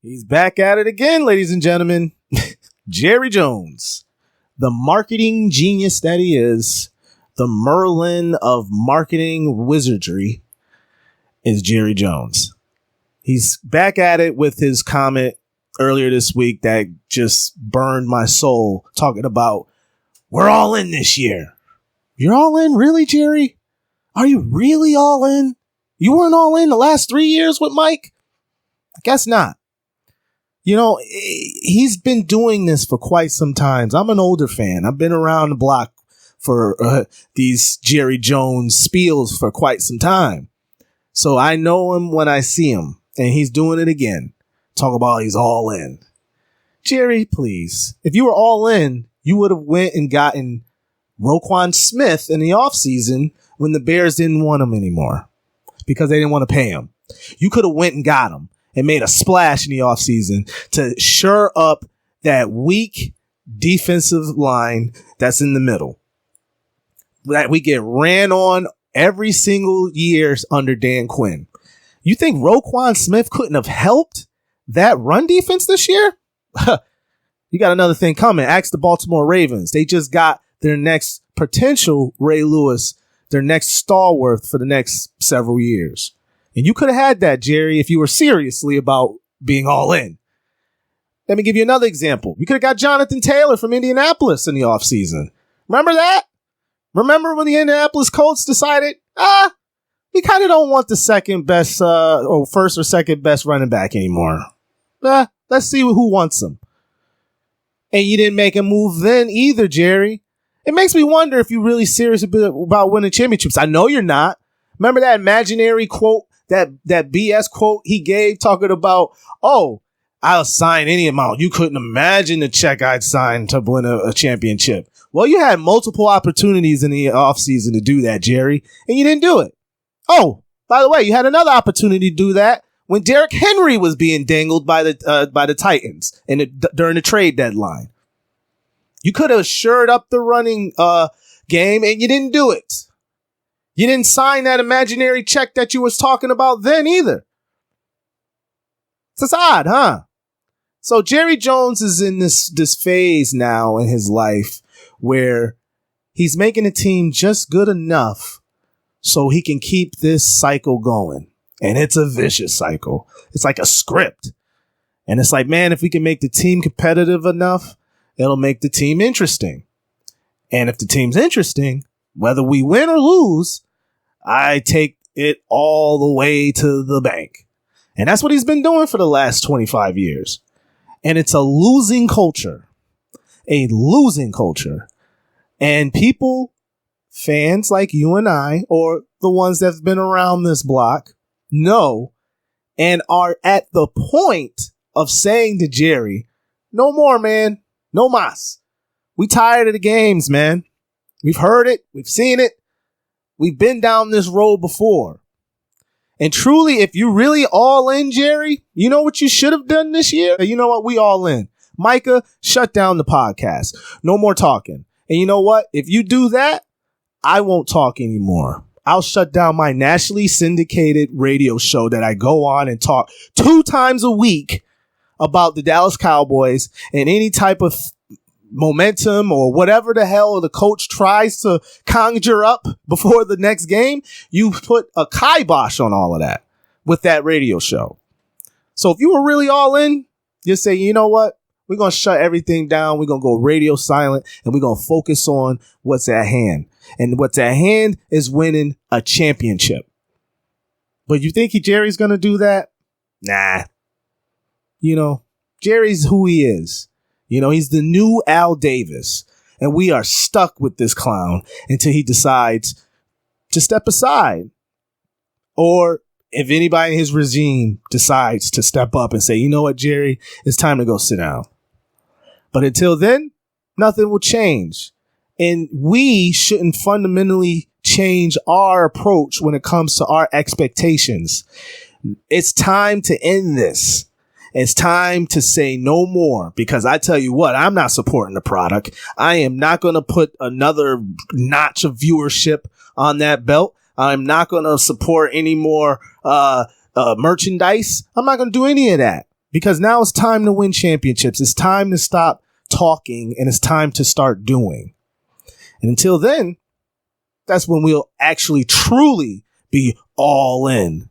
He's back at it again, ladies and gentlemen. Jerry Jones, the marketing genius that he is, the Merlin of marketing wizardry, is Jerry Jones. He's back at it with his comment earlier this week that just burned my soul, talking about, we're all in this year. You're all in? Really, Jerry? Are you really all in? You weren't all in the last 3 years with Mike? I guess not. You know, he's been doing this for quite some time. I'm an older fan. I've been around the block for these Jerry Jones spiels for quite some time. So I know him when I see him, and he's doing it again. Talk about he's all in. Jerry, please. If you were all in, you would have went and gotten Roquan Smith in the offseason when the Bears didn't want him anymore because they didn't want to pay him. You could have went and got him and made a splash in the offseason to shore up that weak defensive line that's in the middle. That we get ran on every single year under Dan Quinn. You think Roquan Smith couldn't have helped that run defense this year? You got another thing coming. Ask the Baltimore Ravens. They just got their next potential Ray Lewis, their next stalwart for the next several years. And you could have had that, Jerry, if you were seriously about being all in. Let me give you another example. You could have got Jonathan Taylor from Indianapolis in the offseason. Remember that? Remember when the Indianapolis Colts decided, we kind of don't want the second best or first or second best running back anymore. Let's see who wants him. And you didn't make a move then either, Jerry. It makes me wonder if you're really serious about winning championships. I know you're not. Remember that imaginary quote, that BS quote he gave talking about, I'll sign any amount. You couldn't imagine the check I'd sign to win a championship. Well, you had multiple opportunities in the offseason to do that, Jerry, and you didn't do it. Oh, by the way, you had another opportunity to do that when Derrick Henry was being dangled by the Titans during the trade deadline. You could have shored up the running game, and you didn't do it. You didn't sign that imaginary check that you was talking about then either. It's odd, huh? So Jerry Jones is in this phase now in his life where he's making a team just good enough so he can keep this cycle going. And it's a vicious cycle. It's like a script. And it's like, man, if we can make the team competitive enough, it'll make the team interesting. And if the team's interesting, whether we win or lose, I take it all the way to the bank. And that's what he's been doing for the last 25 years. And it's a losing culture. A losing culture. And people, fans like you and I, or the ones that have been around this block, know and are at the point of saying to Jerry, no more, man. No mas. We tired of the games, man. We've heard it. We've seen it. We've been down this road before. And truly, if you really all in, Jerry, you know what you should have done this year? You know what? We all in. Micah, shut down the podcast. No more talking. And you know what? If you do that, I won't talk anymore. I'll shut down my nationally syndicated radio show that I go on and talk 2 times a week about the Dallas Cowboys and any type of momentum or whatever the hell the coach tries to conjure up before the next game. You put a kibosh on all of that with that radio show. So if you were really all in, you say, you know what? We're going to shut everything down. We're going to go radio silent and we're going to focus on what's at hand. And what's at hand is winning a championship. But you think Jerry's going to do that? Nah. You know, Jerry's who he is. You know, he's the new Al Davis. And we are stuck with this clown until he decides to step aside. Or if anybody in his regime decides to step up and say, you know what, Jerry, it's time to go sit down. But until then, nothing will change. And we shouldn't fundamentally change our approach when it comes to our expectations. It's time to end this. It's time to say no more, because I tell you what, I'm not supporting the product. I am not going to put another notch of viewership on that belt. I'm not going to support any more merchandise. I'm not going to do any of that. because now it's time to win championships. It's time to stop talking and it's time to start doing. And until then, that's when we'll actually truly be all in.